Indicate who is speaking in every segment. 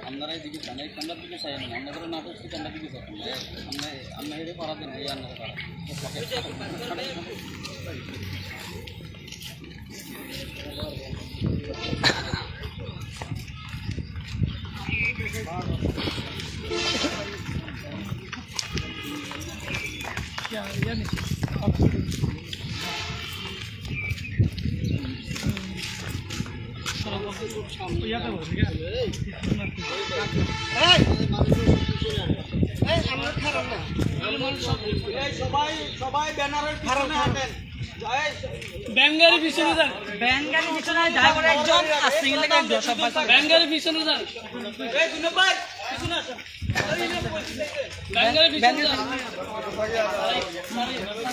Speaker 1: আপনারা এদিকে যান, এই কান্নার দিকে চাই না, আমরা করে না করছি কান্নার দিকে যান, আমরা এটা পারা দেন, এই আপনারা পারা সবাই ব্যানারের পিছনে হাঁটেন, ব্যাঙ্গারি পিছনে যান, ব্যাঙ্গারি পিছনে যাই করে একজন আসছে লাগে একজন সবাই ব্যাঙ্গারি পিছনে যান, এই দুনো ভাই পিছনে আসেন, ব্যাঙ্গারি পিছনে যান,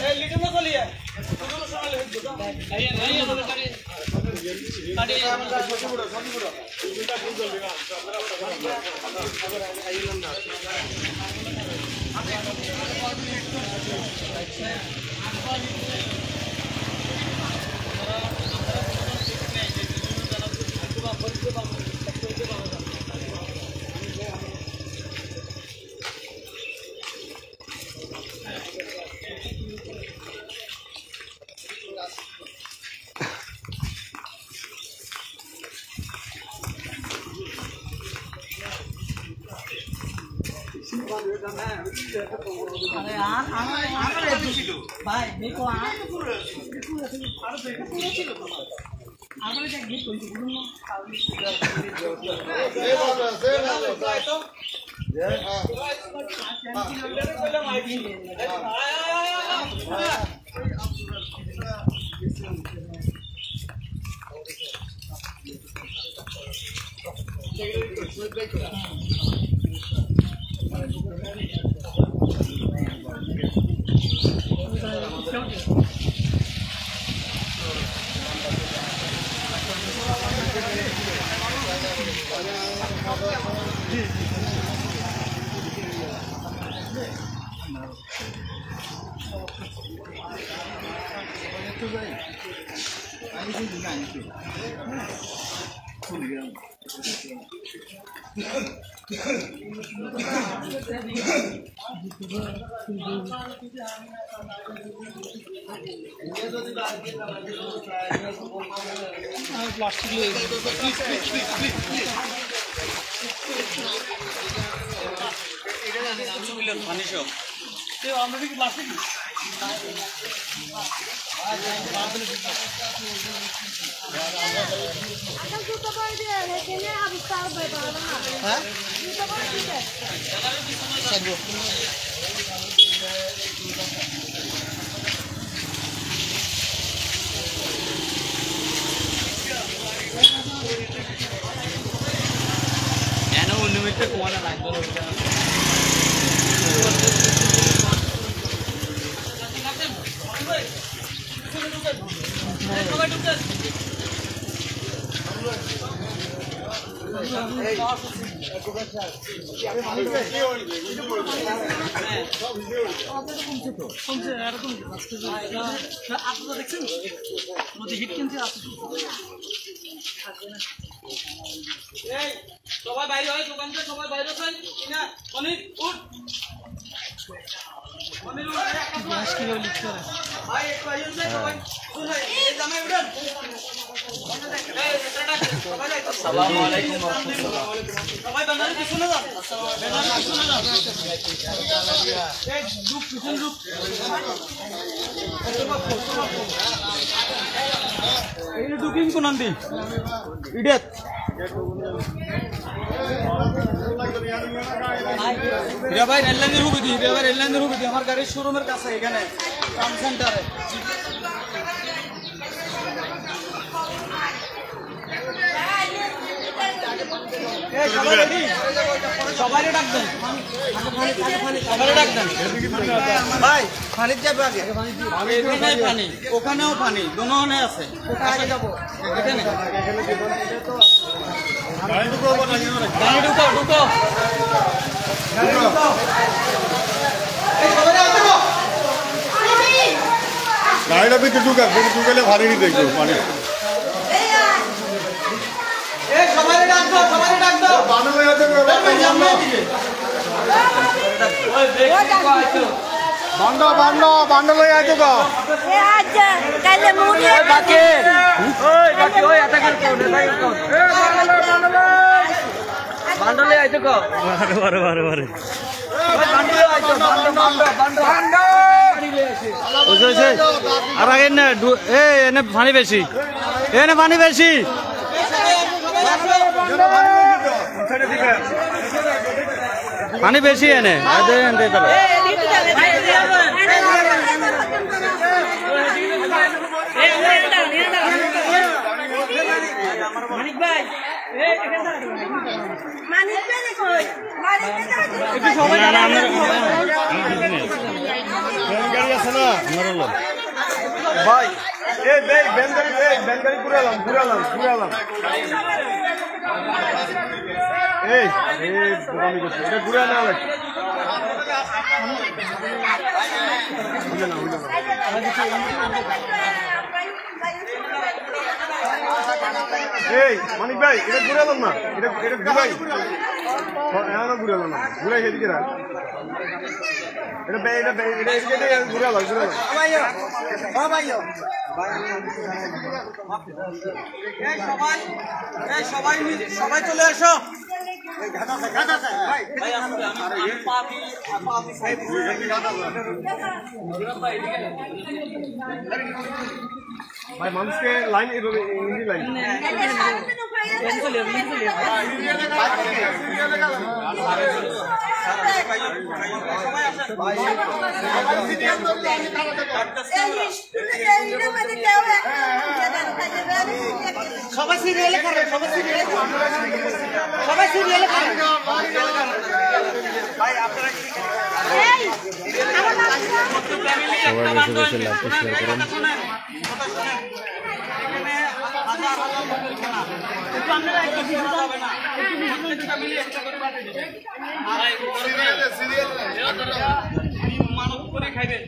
Speaker 1: এই লিটু না চলিয়ে দুনো সমালে হইতো এই এই আমাদের গাড়ি গাড়ি আমরা সত্যি বড় দুটা ফুল জলদি না আমরা আইলাম না ভাই দেখো সবাই বাইরে হয়, দোকান থেকে সবাই বাইরে হয় না, অনেক উঠ ভাই একটু আইন যায় সবাই শুনে এই জামাই উড়ান। আসসালামু আলাইকুম ওয়া রাহমাতুল্লাহ। সবাই বানারে পিছনে যান, বানারে পিছনে যান, এই গ্রুপ পিছন গ্রুপ এই দুকিং কোন আনবি ইডিয়েট ভাই রেললাইনের হুবি আমার গাড়ির শোরুমের কাছে এখানে টাউন সেন্টারে সবাই ডাক দেন ভাই পানি যাবে আগে পানি ওখানেও পানি দোনো আছে এখানে ঢুকো
Speaker 2: গাড়িটা ভিতরে ঢুকালে ভারী নিতে একটু পানি বান্ড লই আইতো গো
Speaker 3: এ আচ্ছা কালে মুড়ি
Speaker 1: বাকি ওই এত করে কোন ভাই কোন বান্ড লই আইতো গো বারে ওই বান্ড লই আইতো বান্ড
Speaker 4: বুঝছে আর আগে না এনে পানি বেশি পানি বেশি এনে
Speaker 3: মানিক ভাই মানিক ভাই কই
Speaker 2: গাড়ি আছে না ভাই এই বেলগাড়ি ঘুরালাম এই আমি করছি এটা ঘুরে না লাগছে এই মানিক ভাই এটা ঘুরালাম না এটা ঘুরাই ঘুরালাম না ঘুরাই সেদিকে রাখ এটা ঘুরালাম
Speaker 1: সবাই চলে আসো
Speaker 2: ভাই মানুষকে লাইন লাইন
Speaker 1: সবাই সিরিয়ালে করেন সবাই সিরিয়ালে করেন ভাই আপনারা কি
Speaker 4: সবাই বেশি লাইক শেয়ার করুন
Speaker 1: আপনারা একটা ভিডিও হবে না একটা মিলে একটা করে পাঠিয়ে দেবেন মানব করে খাইবেন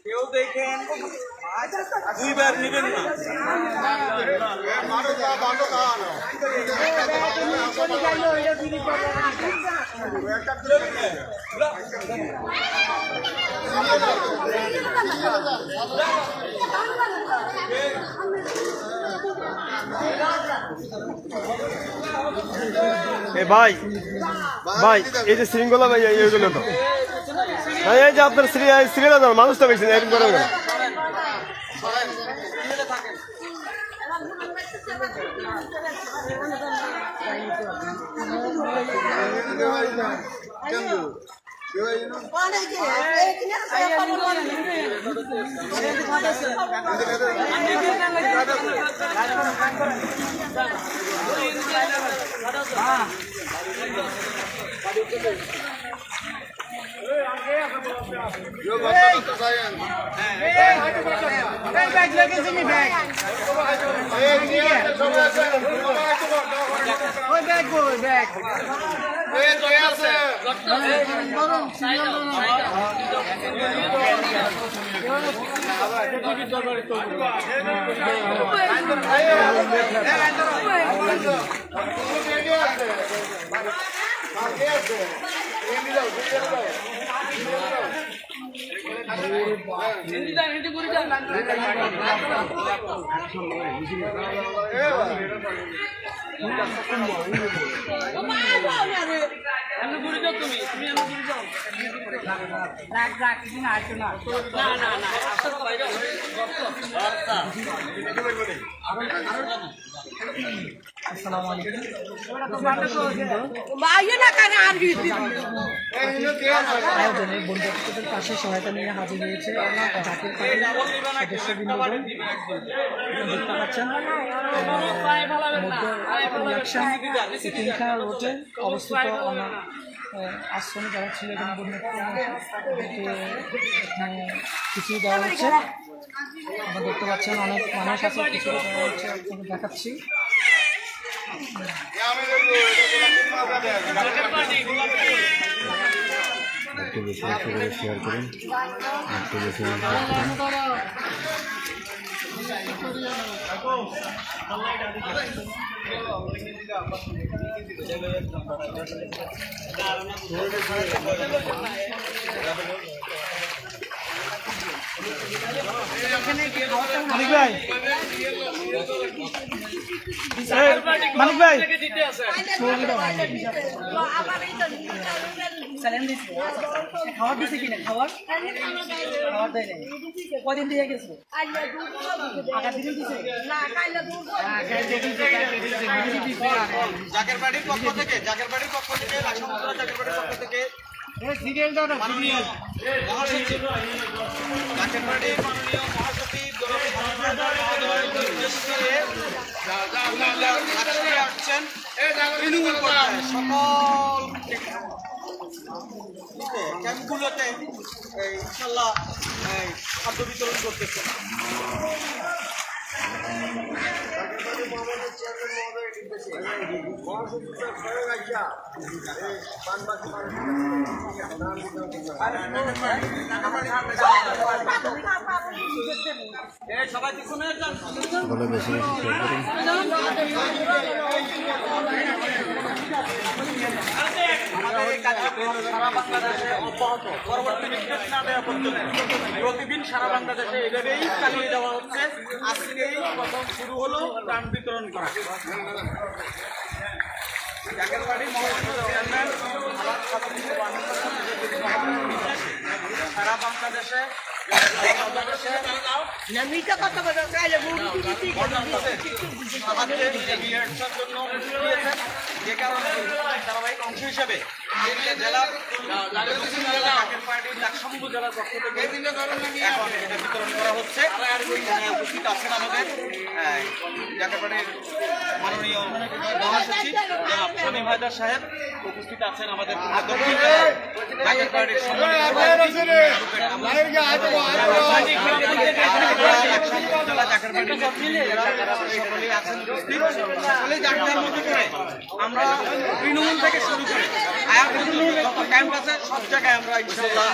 Speaker 1: কেউ দেখেন দুইবার নেবেন না
Speaker 2: ভাই এই যে শৃঙ্খলা ভাই এইগুলো তো এই যে আপনার সিরিয়াল মানুষ তো বেশি এরকম করে
Speaker 1: বন্ধুদের পাশে সহায়তা নিয়ে হাজির হয়েছে জাতীয় পার্টির সদস্যবৃন্দগণ। দেখতে পাচ্ছেন তিনখানা রোডে অবস্থিত আমার আশ্রমে যারা ছিল এখানে এখানে কিছু দেওয়া হচ্ছে। আপনারা দেখতে পাচ্ছেন অনেক মানুষ আছে, কিছু দেওয়া হচ্ছে, আপনাদের দেখাচ্ছি।
Speaker 2: একটু বেশি করে শেয়ার করুন, একটু বেশি
Speaker 4: মানিক ভাই, মানিক ভাই খাবার দিছে কিনা? খাবার দেয় নাই। কদিন দিয়ে গেছে? আগার দিন দিছে।
Speaker 5: জাকের বাড়ির পক্ষ থেকে জাকের বাড়ির পক্ষ থেকে সিরিয়াল দাও না। মাননীয় মহাসচিব জাকের বাড়ির মাননীয় মহাসচিব মহোদয়ের নির্দেশ দিয়ে আজকে আসছেন তৃণমূল পর্যায়ে সকল ক্যাম্পগুলোতে ইনশাল্লাহ খাদ্য বিতরণ করতেছে। সবাই পিছনে যান।
Speaker 2: বেশি বেশি শেয়ার করুন।
Speaker 5: আমাদের এই কার্যক্রম সারা বাংলাদেশে অব্যাহত, পরবর্তী নির্দেশ না দেওয়া পর্যন্ত প্রতিদিন সারা বাংলাদেশে এভাবেই চালিয়ে দেওয়া হচ্ছে। আজকেই প্রথম শুরু হলো ত্রাণ বিতরণ করা। জাকের বাড়ি মহকুমার চেয়ারম্যান সারা বাংলাদেশে যে কারণে ধারাবাহিক অংশ হিসেবে জেলার জাকের পার্টির ডাকসম্ভু জেলার পক্ষ থেকে এখন এটা বিতরণ করা হচ্ছে। উপস্থিত আছেন আমাদের জাকের পার্টির মাননীয় মহাসচিব শামীম হায়দার সাহেব, উপস্থিত আছেন আমাদের জাকের পার্টির আমরা তৃণমূল থেকে শুরু করে যত ক্যাম্প আছে সব জায়গায় আমরা ইনশাল্লাহ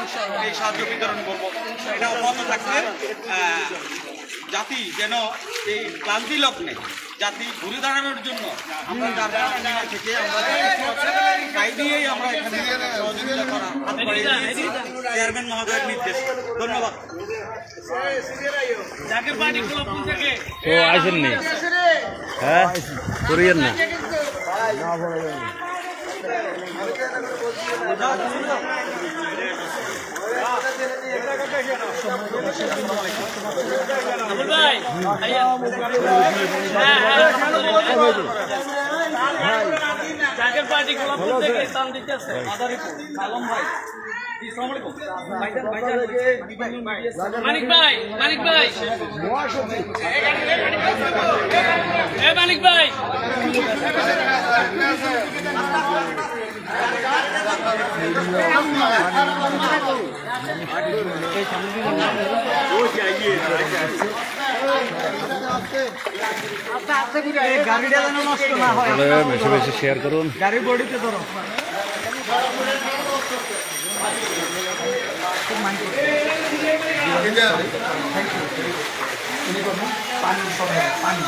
Speaker 5: এই সাহায্য বিতরণ করবো। এটা অব্যাহত থাকবে। জাতি যেন এই ক্লান্তি লগ্নে জাতি ঘুরে দাঁড়ানোর জন্য আমরা থেকে আমরা তাই দিয়েই আমরা এখানে সহযোগিতা করা হাত বাড়িয়ে দিয়েছি চেয়ারম্যান মহোদয়ের নির্দেশ। ধন্যবাদ। জাকের পার্টি ক্লাব থেকে
Speaker 2: ও আইসেন নি? হ্যাঁ, করিয়েন না।
Speaker 1: জাকের পার্টি ক্লাব থেকে স্থান দিতেছে মানিক ভাই, মানিক ভাই, মানিক ভাই,
Speaker 4: গাড়িটা যেন নষ্ট না হয়।
Speaker 2: বেশি বেশি শেয়ার করুন।
Speaker 4: গাড়ির বডিতে ধরো। খুব উনি করবেন পানি সবাই পানি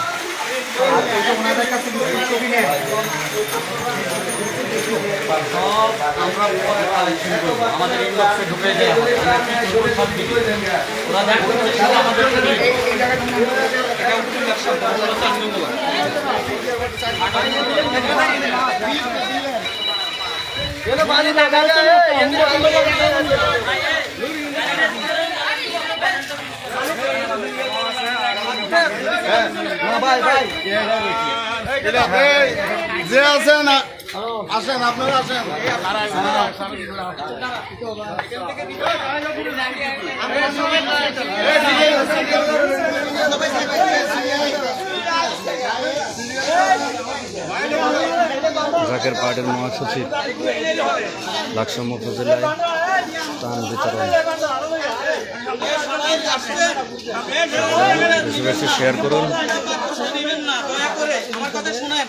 Speaker 4: আর ওই যে ওনাদের কাছে ছবি নেয়
Speaker 5: সব আমরা পরে কালেকশন করব আমাদের ইনবক্সে ঢুকে দেওয়া হবে আমরা কি করব সব দিকে ওরা দেখো আমাদের এটা উত্তর ব্যবসা বড় চান্দুগুলো এলো বাড়ি লাগালে ভাই ভাই
Speaker 2: যে আছেন আসেন আপনারা আসেন
Speaker 6: জাকের পার্টির মহাসচিব লাকসাম উপজেলায় ত্রাণ বিতরণ বেশি বেশি শেয়ার করুন।
Speaker 5: আমার কথা শুনেন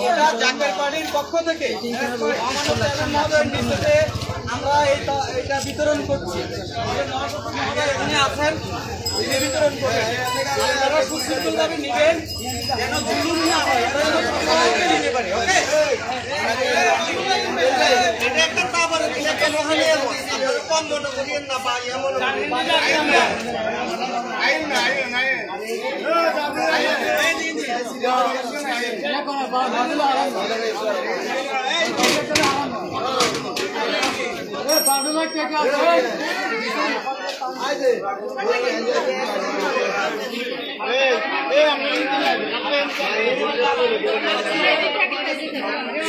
Speaker 5: এটা জাকের পার্টির পক্ষ থেকে আমরা এটা বিতরণ করছি এখানে আছেন বিতরণ করে আপনারা সুশৃঙ্খলভাবে নিবেন যেন জুলুম না হয় নিতে পারে ওকে এটা একটা তারপরে একটা মহানে কম মনে করিয়েন না বা এমন আইন না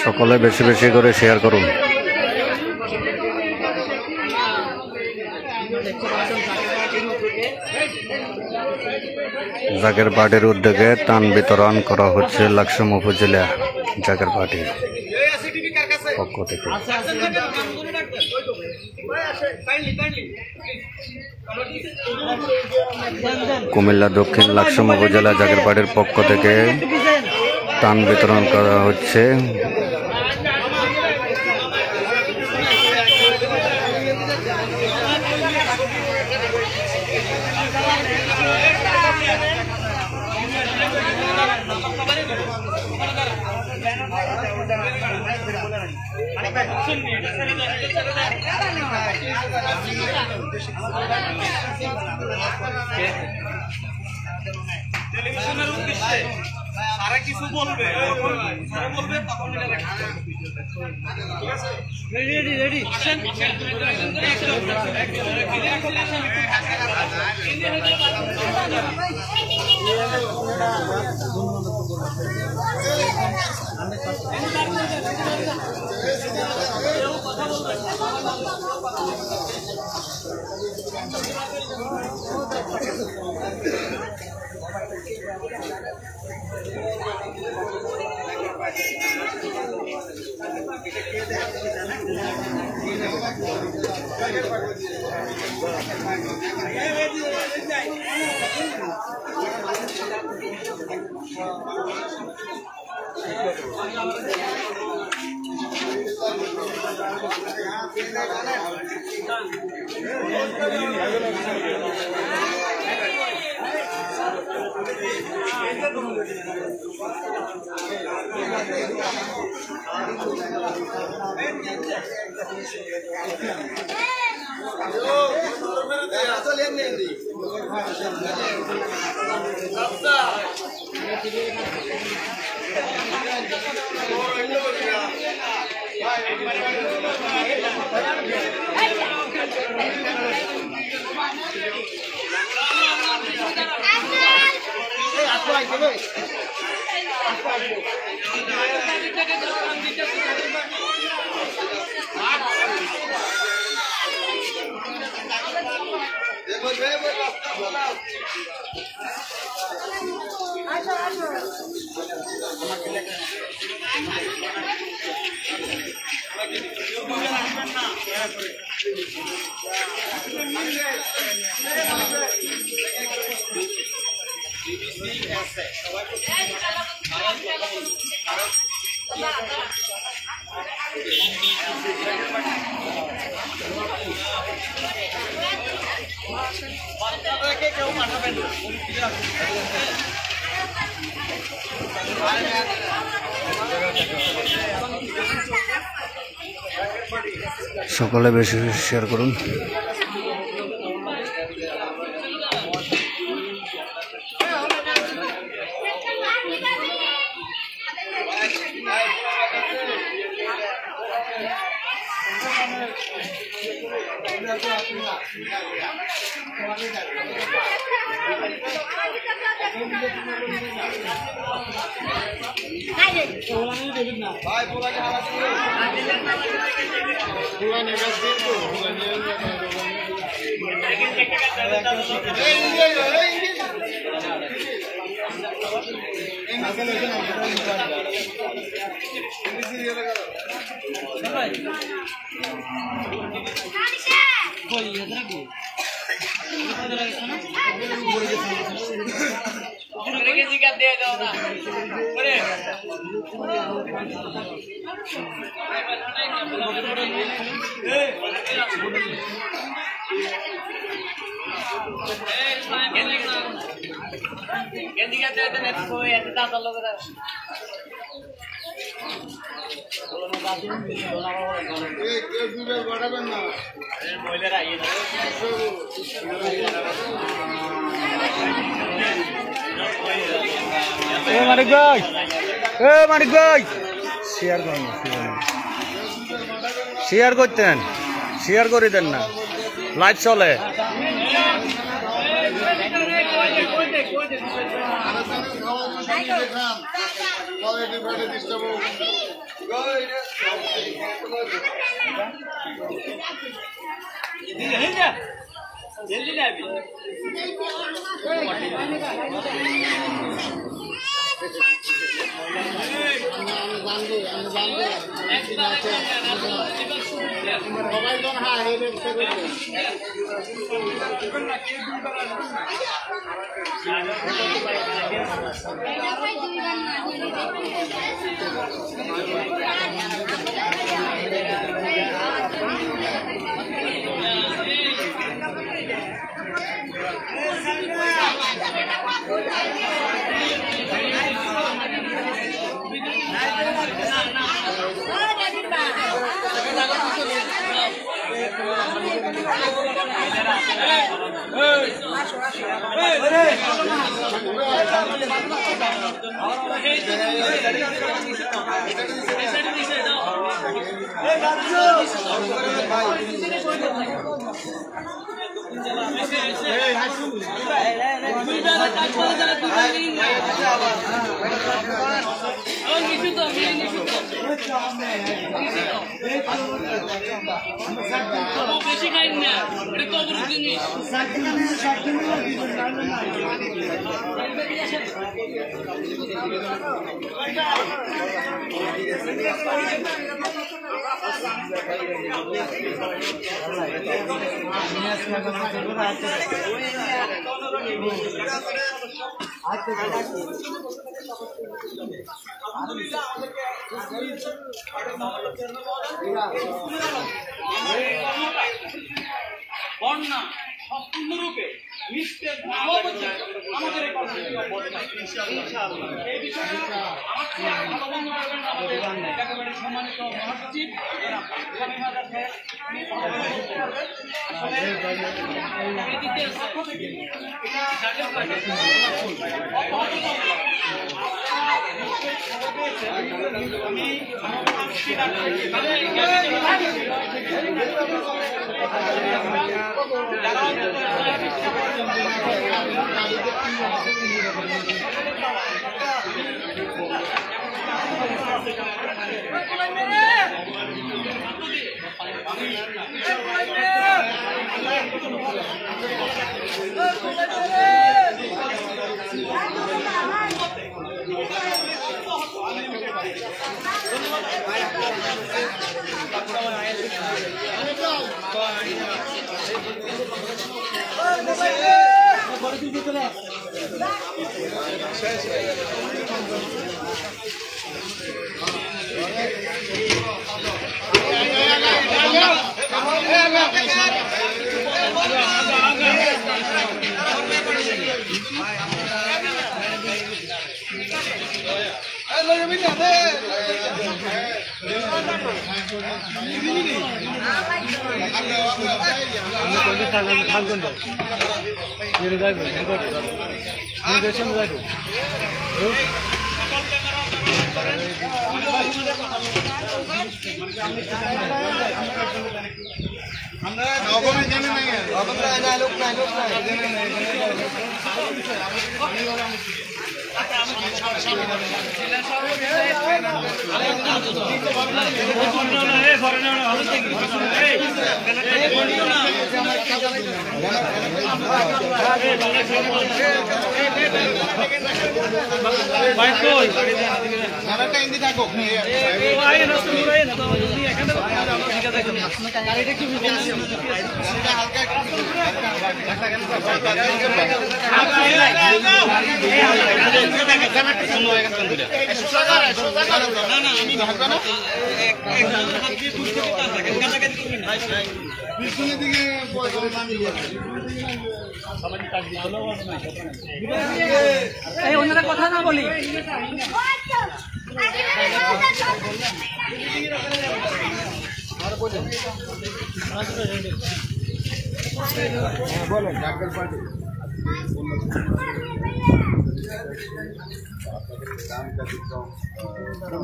Speaker 6: সকলে বেশি বেশি করে শেয়ার করুন। জাকের পার্টির উদ্যোগে ত্রাণ বিতরণ করা হচ্ছে লাকসাম উপজেলা জাকের পার্টির পক্ষ থেকে। কুমিল্লা দক্ষিণ লাকসাম উপজেলা জাকের পার্টির পক্ষ থেকে ত্রাণ বিতরণ করা হচ্ছে।
Speaker 5: টেলিভিশনের উদ্দেশ্যে সারা কিছু বলবে তখন রেডি বাচ্চাদেরকে কেউ পাঠাবেন না।
Speaker 6: সকলে বেশি বেশি শেয়ার করুন।
Speaker 5: ভাই পোলাকে হারা
Speaker 6: মানিক ভাই, মানিক ভাই শেয়ার করেন, শেয়ার করতেন, শেয়ার করে দেন না, লাইভ চলে।
Speaker 1: বেশি খাই না, এটা কবর জিনিস। বন্যা সম্পূর্ণরূপে নিষ্পেষ না হওয়া পর্যন্ত আমাদের এই কর্মসূচি অব্যাহত থাকবে ইনশাআল্লাহ। এই বিষয়ে আমার চেয়ে আরো ভালো বন্ধু পাবেন আমাদের একেবারে সম্মানিত মহাসচিব জনাব শামীম হায়দার সাহেব। উনি ভালো বলতে পারবেন। আসলে এই দিকে পক্ষ থেকে এটা জাতীয় পার্টি আমি
Speaker 4: এই ওনারা কথা না বলি
Speaker 2: বলেন জাকের পার্টি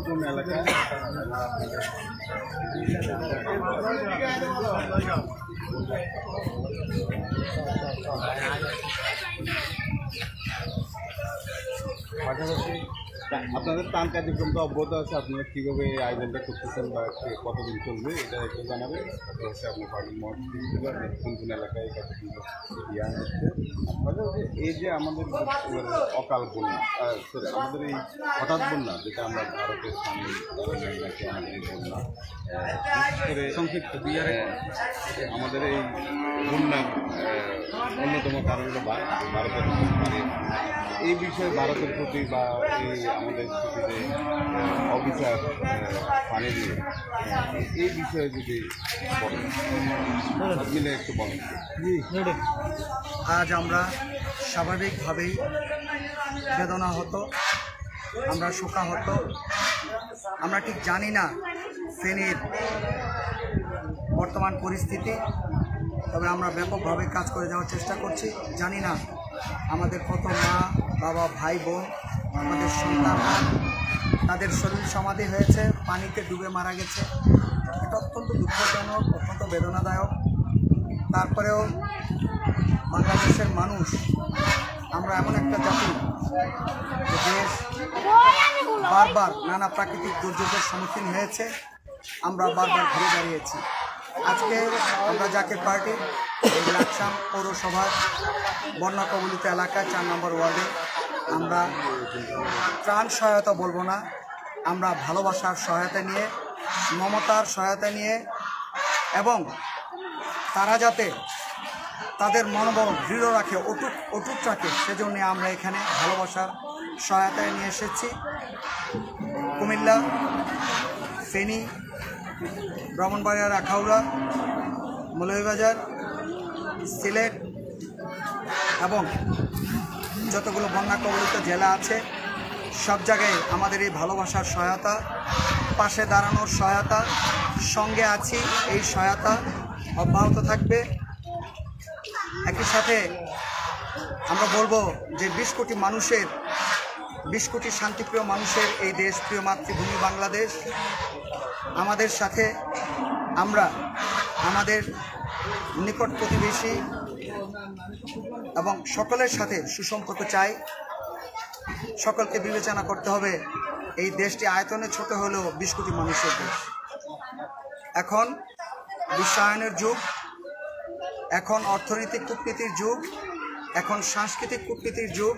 Speaker 2: কোন এলাকায় পাশাপাশি আপনাদের ত্রাণ কার্যক্রম তো অব্যাহত আছে, আপনারা কীভাবে এই আয়োজনটা করতেছেন বা কতদিন চলবে এটা একটু জানাবেন। পাশাপাশি আপনার পার্টির মত কোন কোন এলাকায় কতদিন ইয়া হচ্ছে। পাশাপাশি এই যে আমাদের অকাল বন্যা, সরি আমাদের এই হঠাৎ বন্যা যেটা আমরা ভারতের সামনে নাকি আমাদের এই বন্যা বিশেষ করে সংক্ষিপ্ত আমাদের এই বন্যার অন্যতম কারণ হলো ভারতের মানে এই বিষয়ে ভারতের প্রতি বা এই আমাদের প্রতি যে অবিচার পানি দিয়ে এই বিষয়ে যদি মিলে একটু বলেন।
Speaker 7: আজ আমরা স্বাভাবিকভাবেই বেদনা হতো, আমরা শোকাহত। আমরা ঠিক জানি না ফেনীর বর্তমান পরিস্থিতি, তবে আমরা ব্যাপকভাবে কাজ করে যাওয়ার চেষ্টা করছি। জানি না আমাদের কত মা বাবা ভাই বোন আমাদের সন্তানরা তাদের শরীর সমাধি হয়েছে, পানিতে ডুবে মারা গেছে। এটা অত্যন্ত দুঃখজনক, অত্যন্ত বেদনাদায়ক। তারপরেও বাংলাদেশের মানুষ, আমরা এমন একটা জাতি যে দেশ বারবার নানা প্রাকৃতিক দুর্যোগের সম্মুখীন হয়েছে, আমরা বারবার ঘুরে দাঁড়িয়েছি। আজকে আমরা জাকের পার্টি এই লাকসাম পৌরসভার বন্যা কবলিত এলাকায় 4 নম্বর ওয়ার্ডে আমরা ত্রাণ সহায়তা বলবো না, আমরা ভালোবাসার সহায়তা নিয়ে, মমতার সহায়তা নিয়ে এবং তারা যাতে তাদের মনোবল দৃঢ় রাখে, অটুট রাখে, সেজন্য আমরা এখানে ভালোবাসার সহায়তায় নিয়ে এসেছি। কুমিল্লা, ফেনী, ব্রাহ্মণবাড়িয়া, আখাউড়া, মৌলভীবাজার, সিলেট এবং যতগুলো বন্যা কবলিত জেলা আছে সব জায়গায় আমাদের এই ভালোবাসার সহায়তা, পাশে দাঁড়ানোর সহায়তা, সঙ্গে আছি, এই সহায়তা অব্যাহত থাকবে। একই সাথে আমরা বলবো যে 20 কোটি মানুষের, 20 কোটি শান্তিপ্রিয় মানুষের এই দেশ, প্রিয় মাতৃভূমি বাংলাদেশ, আমাদের সাথে আমরা আমাদের নিকট প্রতিবেশী এবং সকলের সাথে সুসম্পর্ক চাই। সকলকে বিবেচনা করতে হবে, এই দেশটি আয়তনে ছোট হলেও 20 কোটি মানুষের দেশ। এখন বিশ্বায়নের যুগ, এখন অর্থনৈতিক কূটনীতির যুগ, এখন সাংস্কৃতিক কূটনীতির যুগ,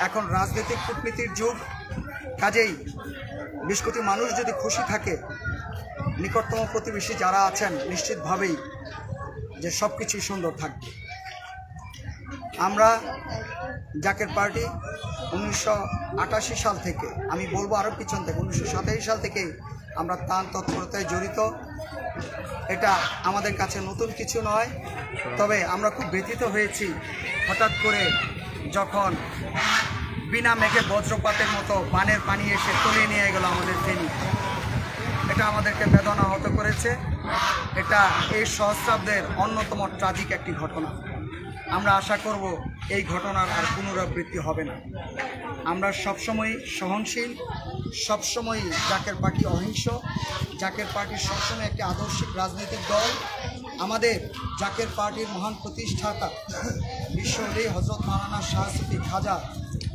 Speaker 7: এখন রাজনৈতিক কূটনীতির যুগ। কাজেই 20 কোটি মানুষ যদি খুশি থাকে, নিকটতম প্রতিবেশী যারা আছেন নিশ্চিতভাবেই যে সব কিছুই সুন্দর থাকবে। আমরা জাকের পার্টি 1988 সাল থেকে, আমি বলবো আরও পিছন থেকে, 1987 সাল থেকেই আমরা ত্রাণ তৎপরতায় জড়িত। এটা আমাদের কাছে নতুন কিছু নয়, তবে আমরা খুব ব্যথিত হয়েছি হঠাৎ করে যখন বিনা মেঘে বজ্রপাতের মতো বানের পানি এসে তলিয়ে নিয়ে গেল আমাদের ফেনী। এটা আমাদেরকে বেদনা হত করেছে। এটা এই সহস্রাব্দের অন্যতম ট্রাজিক একটি ঘটনা। আমরা আশা করব এই ঘটনার আর পুনরাবৃত্তি হবে না। আমরা সবসময় সহনশীল, সবসময় জাকের পার্টি অহিংস। জাকের পার্টি সবসময় একটি আদর্শিক রাজনৈতিক দল। আমাদের জাকের পার্টির মহান প্রতিষ্ঠাতা বিশ্বলি হজরত মাওলানা শাহ সুফি খাজা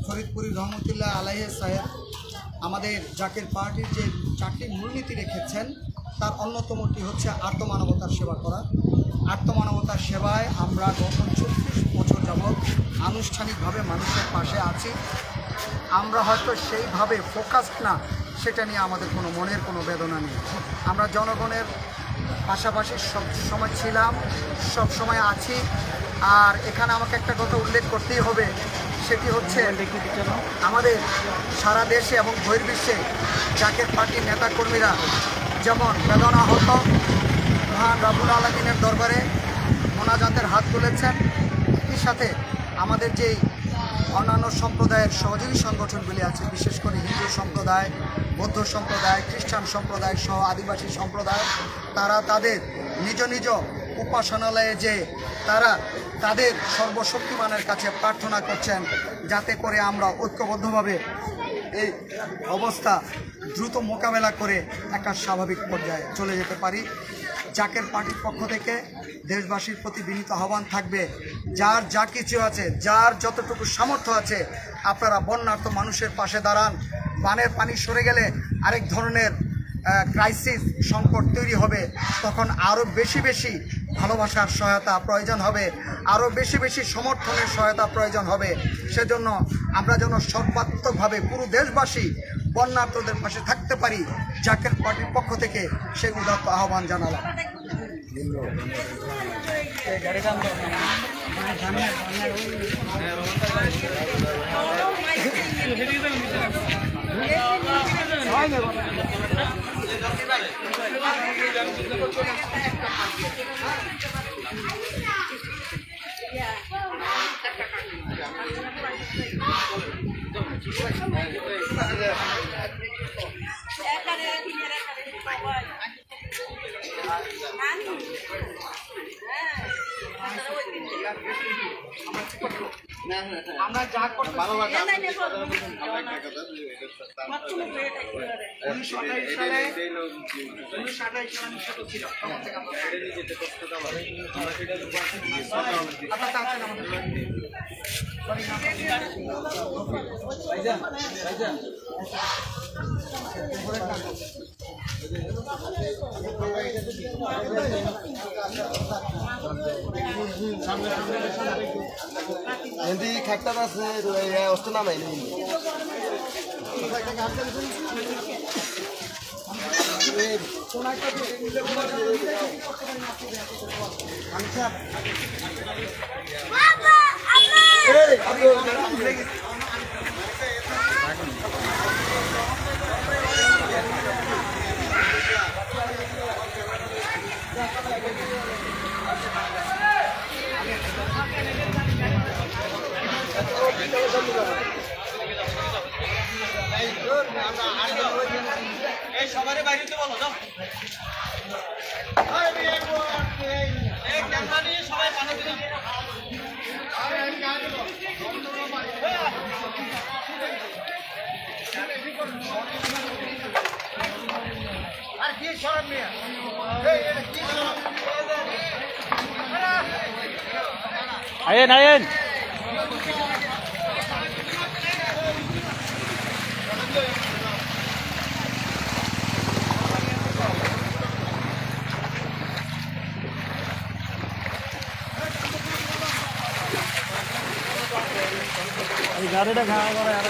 Speaker 7: ফরিদপুরি রহমতুল্লাহ আলাইহি সাহেব আমাদের জাকের পার্টির যে 4টি মূলনীতি রেখেছেন তার অন্যতমটি হচ্ছে আত্মমানবতার সেবা করা। আত্মমানবতার সেবায় আমরা গত 34 বছর যাবৎ আনুষ্ঠানিকভাবে মানুষের পাশে আছি। আমরা হয়তো সেইভাবে ফোকাসড না, সেটা নিয়ে আমাদের কোনো মনের কোনো বেদনা নেই। আমরা জনগণের পাশাপাশি সব সময় ছিলাম, সব সময় আছি। আর এখানে আমাকে একটা কথা উল্লেখ করতেই হবে, সেটি হচ্ছে আমাদের সারা দেশে এবং বহির্বিশ্বে জাকের পার্টির নেতাকর্মীরা যেমন বেদনা হতো মহান রাব্বুল আলামিনের দরবারে মোনাজাতের হাত তুলেছেন, একই সাথে আমাদের যেই অন্যান্য সম্প্রদায়ের সহযোগী সংগঠনগুলি আছে, বিশেষ করে হিন্দু সম্প্রদায়, বৌদ্ধ সম্প্রদায়, খ্রিস্টান সম্প্রদায় সহ আদিবাসী সম্প্রদায়, তারা তাদের নিজ নিজ উপাসনালয়ে যে তারা তাদের সর্বশক্তিমানের কাছে প্রার্থনা করছেন যাতে করে আমরা ঐক্যবদ্ধভাবে এই অবস্থা দ্রুত মোকাবেলা করে একটা স্বাভাবিক পর্যায়ে চলে যেতে পারি। জাকের পার্টির পক্ষ থেকে দেশবাসীর প্রতি বিনীত আহ্বান থাকবে, যার যা কিছু আছে, যার যতটুকু সামর্থ্য আছে, আপনারা বন্যার্ত মানুষের পাশে দাঁড়ান। বানের পানি সরে গেলে আরেক ধরনের ক্রাইসিস সংকট তৈরি হবে, তখন আরও বেশি বেশি ভালোবাসার সহায়তা প্রয়োজন হবে, আরও বেশি বেশি সমর্থনের সহায়তা প্রয়োজন হবে। সেজন্য আমরা যেন সর্বাত্মকভাবে পুরো দেশবাসী বন্যার্তদের পাশে থাকতে পারি, জাকের পার্টির পক্ষ থেকে সেই উদাত্ত আহ্বান জানালাম। আমরা যা করতে 1928 সালে আমি ছোট ছিলাম, তখন থেকে
Speaker 8: Nanti kakta আছে অস্ত নামাই
Speaker 5: এই সবারে বাইরে তো বলো যাও এই ক্যামেরা নিয়ে সবাই পানি দিন আর কি শরম নিয়ে এই এটা কি শরম আয়েন আয়েন গাড়িটা খাওয়া করে আর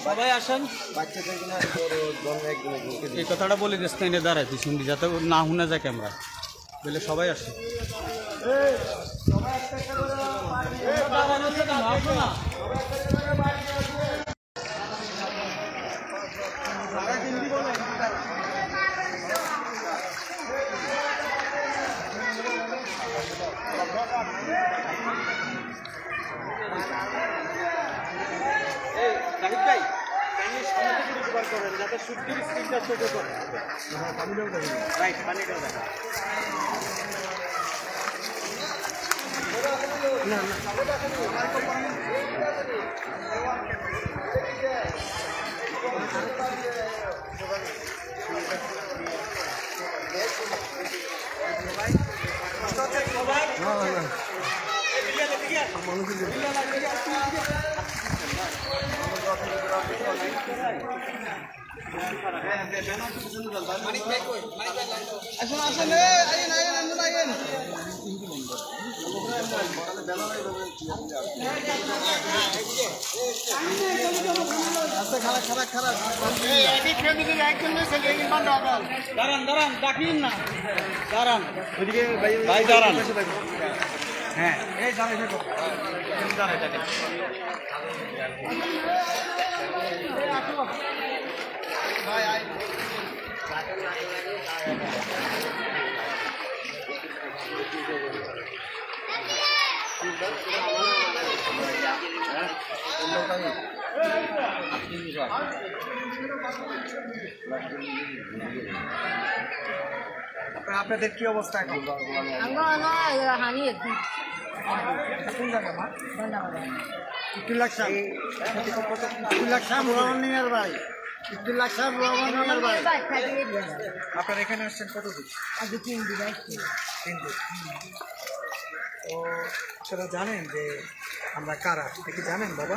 Speaker 1: সবাই আসেন এই কথাটা বলে দিস না দাঁড়ায় পিছন দিয়ে যাতে না শুনে যায় ক্যামেরা বলে সবাই আসে ব্যবহার করেন যাতে সূর্যের স্ক্রিনটা চোখে পড়ে। রাইট, পানিটাও দেখা। দাঁড়ান দাঁড়ান, ডাকিন না, দাঁড়ান ভাই, দাঁড়ান। হ্যাঁ, এই দাঁড়াই থাকো, দাঁড়াই থাকেন।
Speaker 7: আপনাদের কি অবস্থা এখন?
Speaker 3: হানি
Speaker 7: কোন জায়গা মা? আপনারা এখানে আসছেন কতদিন? 3 দিন। তো সেটা জানেন যে আমরা কারা, এটা কি জানেন বাবা?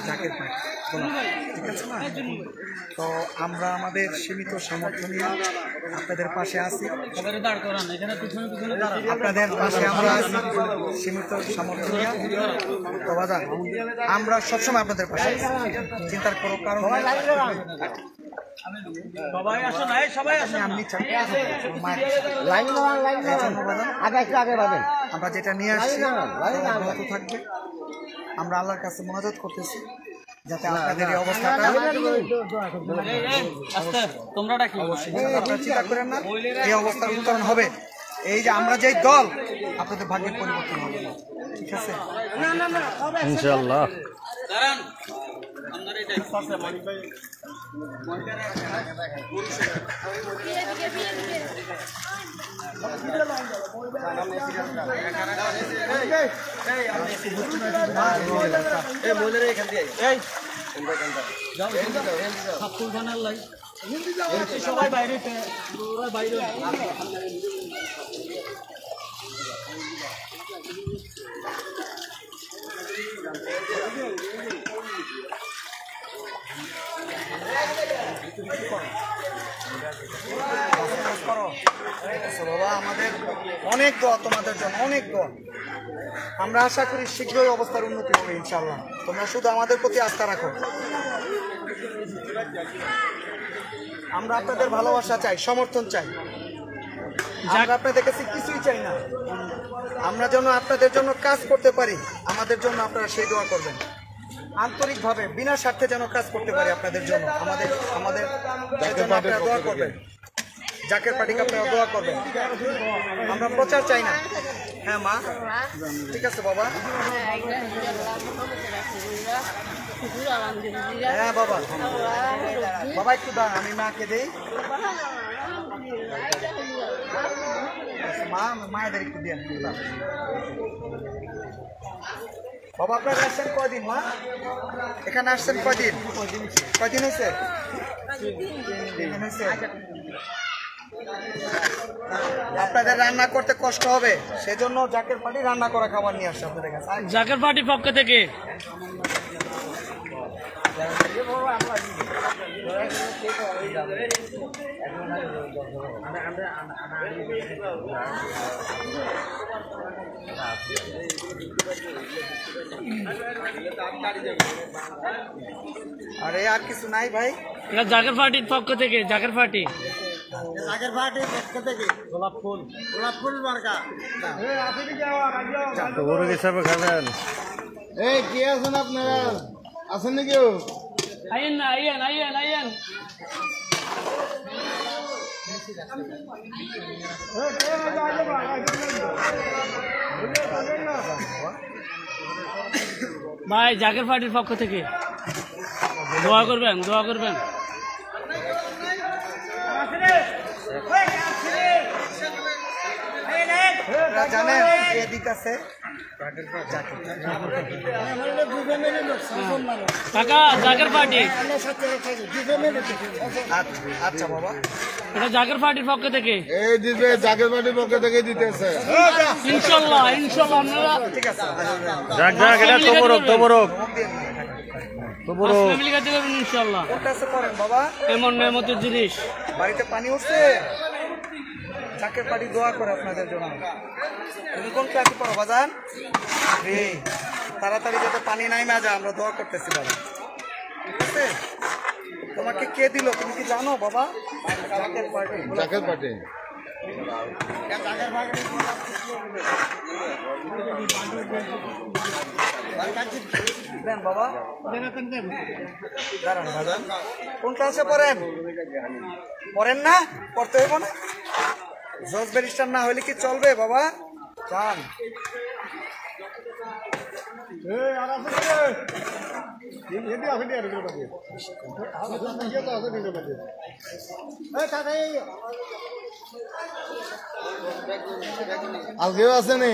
Speaker 7: জাকের ভাই, ঠিক আছে না? তো আমরা আমাদের সীমিত সামর্থ্য নিয়ে আপনাদের পাশে আছি, আপনাদের পাশে আমরা আছি সীমিত সামর্থ্য নিয়ে। তো বাবা, আমরা সবসময় আপনাদের পাশে আছি, চিন্তার কোনো কারণ নেই।
Speaker 1: সবাই আসো না, সবাই আসো।
Speaker 7: আমরা যেটা নিয়ে আসছি অব্যাহত থাকবে। আমরা আল্লাহর কাছে মোনাজাত করতেছি যাতে আপনাদের এই অবস্থাটা
Speaker 1: তোমরা ডাকি,
Speaker 7: আপনারা চিন্তা করেন না, এই অবস্থার উত্তরণ হবে। এই যে আমরা যেই দল, আপনাদের ভাগ্যের পরিবর্তন হবে, ঠিক আছে?
Speaker 6: ইনশাআল্লাহ।
Speaker 5: দাঁড়ান,
Speaker 1: সবাই বাইরে বাইরে।
Speaker 7: বাবা, আমাদের অনেক দোয়া তোমাদের জন্য, অনেক দোয়া। আমরা আশা করি শীঘ্রই অবস্থার উন্নতি হবে ইনশাআল্লাহ। তোমরা শুধু আমাদের প্রতি আস্থা রাখো। আমরা আপনাদের ভালোবাসা চাই, সমর্থন চাই। আমরা আপনাদের কাছে কিছুই চাই না। আমরা যেন আপনাদের জন্য কাজ করতে পারি, আমাদের জন্য আপনারা সেই দোয়া করবেন। আন্তরিকভাবে বিনা স্বার্থে যেন কাজ করতে পারি আপনাদের জন্য, আমাদের জন্য আপনারা দোয়া করবেন। জাকের পার্টিকে আপনারা দোয়া করবেন। আমরা প্রচার চাই না। হ্যাঁ মা, ঠিক আছে বাবা। হ্যাঁ বাবা, বাবা একটু দাঁড়ান, আমি মাকে দেই। মায়েদের একটু দিয়ে বাবা। আপনারা আসছেন কয়দিন মা? এখানে আসছেন কয়দিন? কয়দিন হয়েছে? 3 দিন হয়েছে। আপনাদের রান্না করতে কষ্ট হবে, সেজন্য জাকের পার্টি রান্না করা খাবার নিয়ে আসছে আপনাদের কাছে।
Speaker 1: জাকের পার্টির পক্ষ থেকে
Speaker 7: আরে আর কিছু নাই ভাই,
Speaker 1: জাকের পার্টির পক্ষ থেকে, জাকের পার্টি
Speaker 7: গোলাপ ফুল মার্কা।
Speaker 6: গরু হিসাবে খাবেন।
Speaker 8: এই কে আছেন আপনারা? আছেন নাকি?
Speaker 1: আইয়েন না, আইয়েন আইয়েন আইয়েন। ভাই জাকের পার্টির পক্ষ থেকে দোয়া করবেন, দোয়া করবেন।
Speaker 7: আপনারা জানেন এদিক আছে
Speaker 1: কাকা জাকের পার্টি,
Speaker 7: আচ্ছা বাবা
Speaker 1: এটা জাকের পার্টির পক্ষ থেকে
Speaker 8: এই দিবে জাকের পার্টির পক্ষ থেকে দিতেছে।
Speaker 1: ইনশাল্লাহ, ইনশাল্লাহ আপনারা
Speaker 7: ঠিক আছে
Speaker 6: যাক যাক, এটা তবরক তবরক তবরক।
Speaker 1: ফ্যামিলি কাছে করবেন ইনশাল্লাহ।
Speaker 7: কোনটা আছে করেন বাবা
Speaker 1: এমন নেমতের জিনিস
Speaker 7: বাড়িতে পানি উঠছে চাকের পাটি দোয়া করে আপনাদের জন্য। তুমি কোন ক্লাসে পড়ো বাজান? তাড়াতাড়ি যাতে পানি নাই না যায়, আমরা দোয়া করতেছি বাবা। ঠিক আছে, তোমাকে কে দিল তুমি কি জানো বাবা? চাকের পাটি।
Speaker 8: জাকের পার্টি
Speaker 7: দেন বাবা, দাঁড়ান বাজান। কোন ক্লাসে পড়েন? পড়েন না? পড়তে হইব না? জজ ব্যারিস্টার না হলে কি চলবে বাবা? চান
Speaker 8: আজকেও আছে নি?